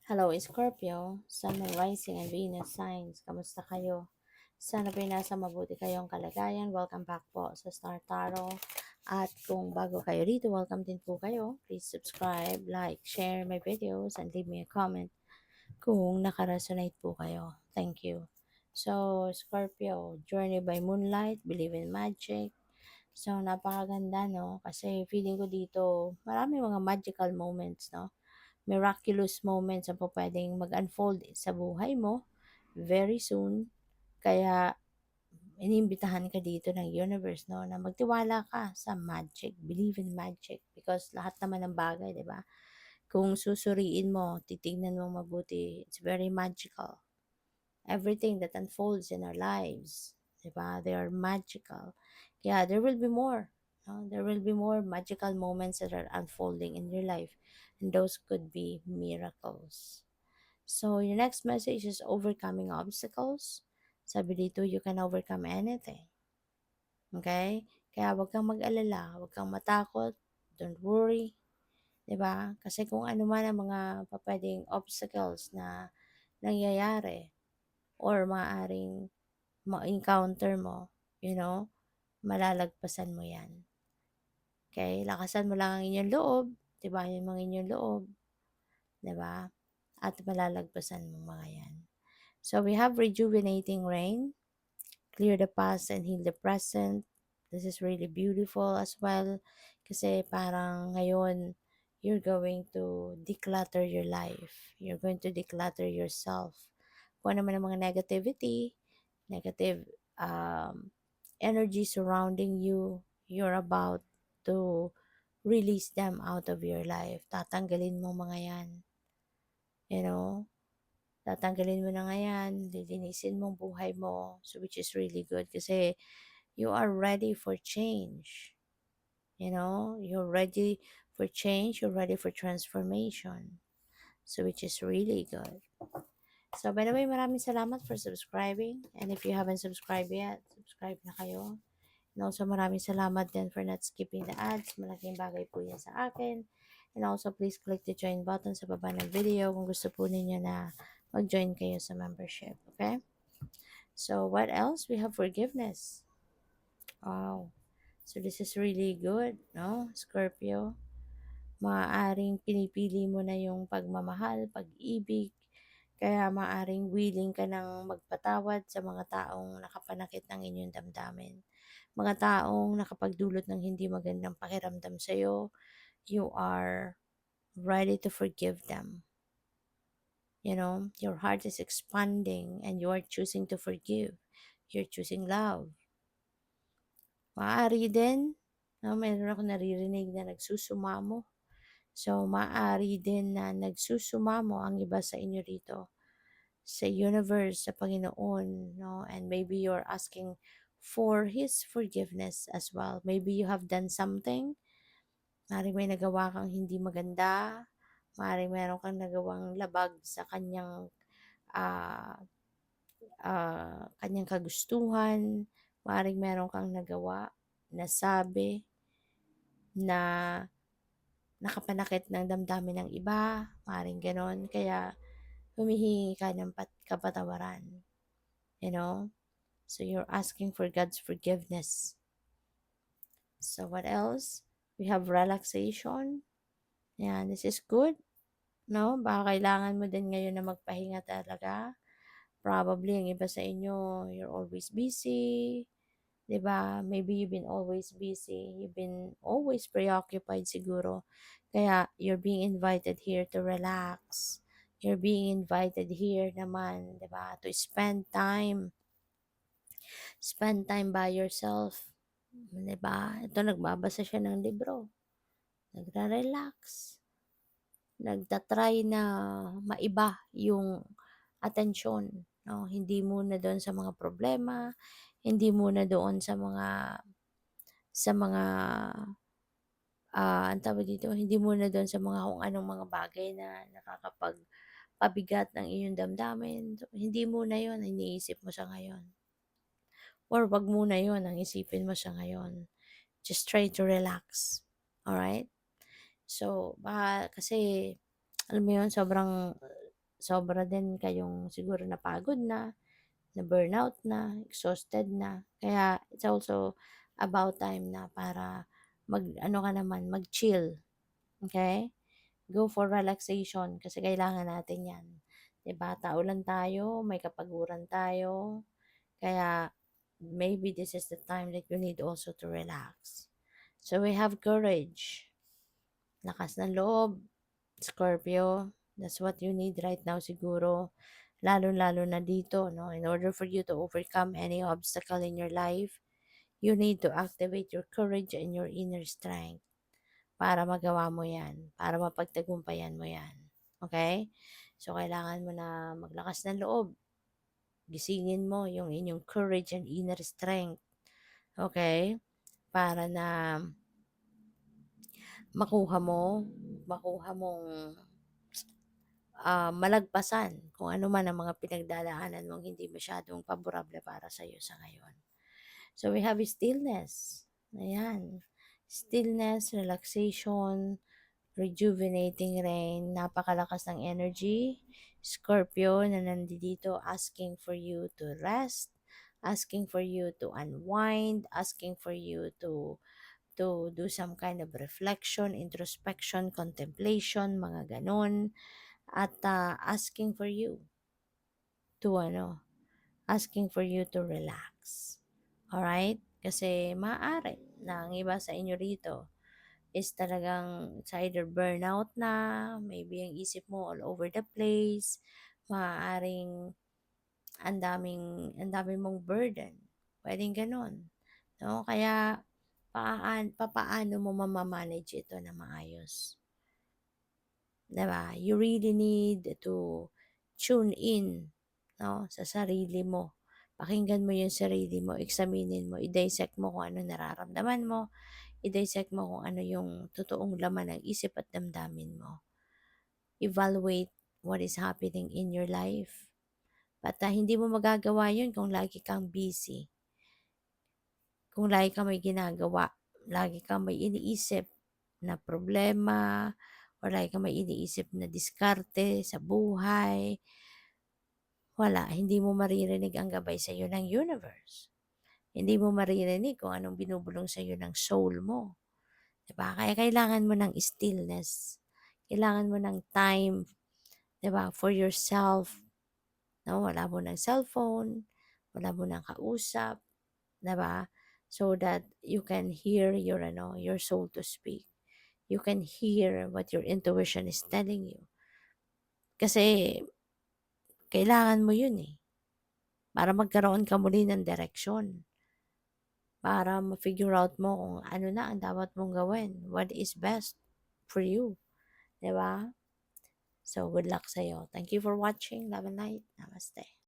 Hello, Scorpio, Sun, Moon, Rising, and Venus signs. Kamusta kayo? Sana po nasa mabuti kayong kalagayan. Welcome back po sa Star Tarot. At kung bago kayo dito, welcome din po kayo. Please subscribe, like, share my videos, and leave me a comment kung nakaresonate po kayo. Thank you. So, Scorpio, Journey by Moonlight, Believe in Magic. So, napakaganda, no? Kasi feeling ko dito, marami mga magical moments, no? Miraculous moments ang pwedeng mag-unfold sa buhay mo very soon. Kaya, inimbitahan ka dito ng universe, no, na magtiwala ka sa magic, believe in magic, because lahat naman ng bagay, di ba? Kung susuriin mo, titignan mo mabuti, it's very magical. Everything that unfolds in our lives, di ba? They are magical. Kaya there will be more. No? There will be more magical moments that are unfolding in your life. And those could be miracles. So your next message is overcoming obstacles. Sabi dito, you can overcome anything. Okay? Kaya wag kang mag-alala, wag kang matakot, don't worry. 'Di ba? Kasi kung ano man ang mga pwedeng obstacles na nangyayari or maaring ma-encounter mo, malalagpasan mo yan. Okay? Lakasan mo lang ang inyong loob, tibayan mo ang inyong loob, 'di ba? At malalagpasan mo mga yan. So we have rejuvenating rain, clear the past and heal the present. This is really beautiful as well kasi parang ngayon you're going to declutter your life. You're going to declutter yourself. Kung ano man ang mga negative energy surrounding you, you're about to release them out of your life. Tatanggalin mo mga yan. You know, tatanggalin mo na nga yan, lilinisin mo buhay mo, so which is really good kasi you are ready for change. You're ready for change, you're ready for transformation. So which is really good. So by the way, maraming salamat for subscribing. And if you haven't subscribed yet, subscribe na kayo. And also maraming salamat din for not skipping the ads. Malaking bagay po yan sa akin. And also please click the join button sa baba ng video kung gusto po ninyo na mag-join kayo sa membership. Okay? So what else? We have forgiveness. Wow. So this is really good, no? Scorpio. Maaaring pinipili mo na yung pagmamahal, pag-ibig, kaya maaaring willing ka ng magpatawad sa mga taong nakapanakit ng inyong damdamin. Mga taong nakapagdulot ng hindi magandang pakiramdam sa'yo, you are ready to forgive them. Your heart is expanding and you are choosing to forgive. You're choosing love. Maaari din, mayroon ako naririnig na nagsusumamo. So, maaari din na nagsusumamo ang iba sa inyo rito sa universe, sa Panginoon, no? And maybe you're asking for His forgiveness as well. Maybe you have done something. Maaaring may nagawa kang hindi maganda. Maaaring meron kang nagawang labag sa ah, kanyang kagustuhan. Maaaring meron kang nagawa, nasabi, na nakapanakit ng damdamin ng iba. Maaaring ganon. Kaya, humihingi ka ng kapatawaran. So you're asking for God's forgiveness. So what else? We have relaxation. Yan, this is good. No? Baka kailangan mo din ngayon na magpahinga talaga. Probably, ang iba sa inyo, you're always busy. 'Di ba? Maybe you've been always busy. You've been always preoccupied siguro. Kaya you're being invited here to relax. You're being invited here naman, 'di ba? To spend time. Spend time by yourself. 'Di ba? Ito, nagbabasa siya ng libro. Nagre-relax. Nagtatry na maiba yung atensyon. No? Hindi muna doon sa mga problema. Hindi muna doon sa mga ang tawag dito, hindi muna doon sa mga kung anong mga bagay na nakakapagpabigat ng iyong damdamin. So, hindi muna yon iniisip mo sa ngayon. Or wag muna yon ang isipin mo sa ngayon. Just try to relax. Alright? So, baka kasi, alam mo yun, sobrang sobra din kayong siguro napagod na burnout na, exhausted na. Kaya it's also about time na para mag-ano ka naman, mag-chill. Okay? Go for relaxation kasi kailangan natin yan. 'Di ba? Tao lang tayo, may kapaguran tayo. Kaya maybe this is the time that you need also to relax. So we have courage, lakas ng loob, Scorpio. That's what you need right now siguro. Lalo-lalo na dito, no? In order for you to overcome any obstacle in your life, you need to activate your courage and your inner strength para magawa mo yan, para mapagtagumpayan mo yan. Okay? So, kailangan mo na maglakas ng loob. Gisingin mo yung inyong courage and inner strength. Okay? Para na makuha mong malagpasan kung ano man ang mga pinagdadaanan mong hindi masyadong paborable para sa iyo sa ngayon. So we have stillness. Ayan. Stillness, relaxation, rejuvenating rain, napakalakas ng energy. Scorpio na nandito asking for you to rest, asking for you to unwind, asking for you to do some kind of reflection, introspection, contemplation, mga ganon. At asking for you to asking for you to relax. Alright? Kasi maaari na ang iba sa inyo rito is talagang it's either burnout na, maybe ang isip mo all over the place, maaaring ang daming mong burden. Pwedeng ganun. No? Kaya papaano mo mamamanage ito na maayos? Diba? You really need to tune in, no, sa sarili mo. Pakinggan mo yung sarili mo, examinin mo, i-dissect mo kung ano nararamdaman mo, i-dissect mo kung ano yung totoong laman ng isip at damdamin mo. Evaluate what is happening in your life. But hindi mo magagawa yun kung lagi kang busy. Kung lagi kang may ginagawa, lagi kang may iniisip na problema, or lagi kang may iniisip na diskarte sa buhay, wala, hindi mo maririnig ang gabay sa iyo ng universe. Hindi mo maririnig kung anong binubulong sa iyo ng soul mo. Diba? Kaya kailangan mo ng stillness. Kailangan mo ng time, diba, for yourself. No? Wala mo ng cellphone, wala mo ng kausap, diba? So that you can hear your soul to speak. You can hear what your intuition is telling you. Kasi kailangan mo yun eh. Para magkaroon ka muli ng direksyon. Para ma-figure out mo kung ano na ang dapat mong gawin. What is best for you. Diba? So, good luck sa'yo. Thank you for watching. Love and light. Namaste.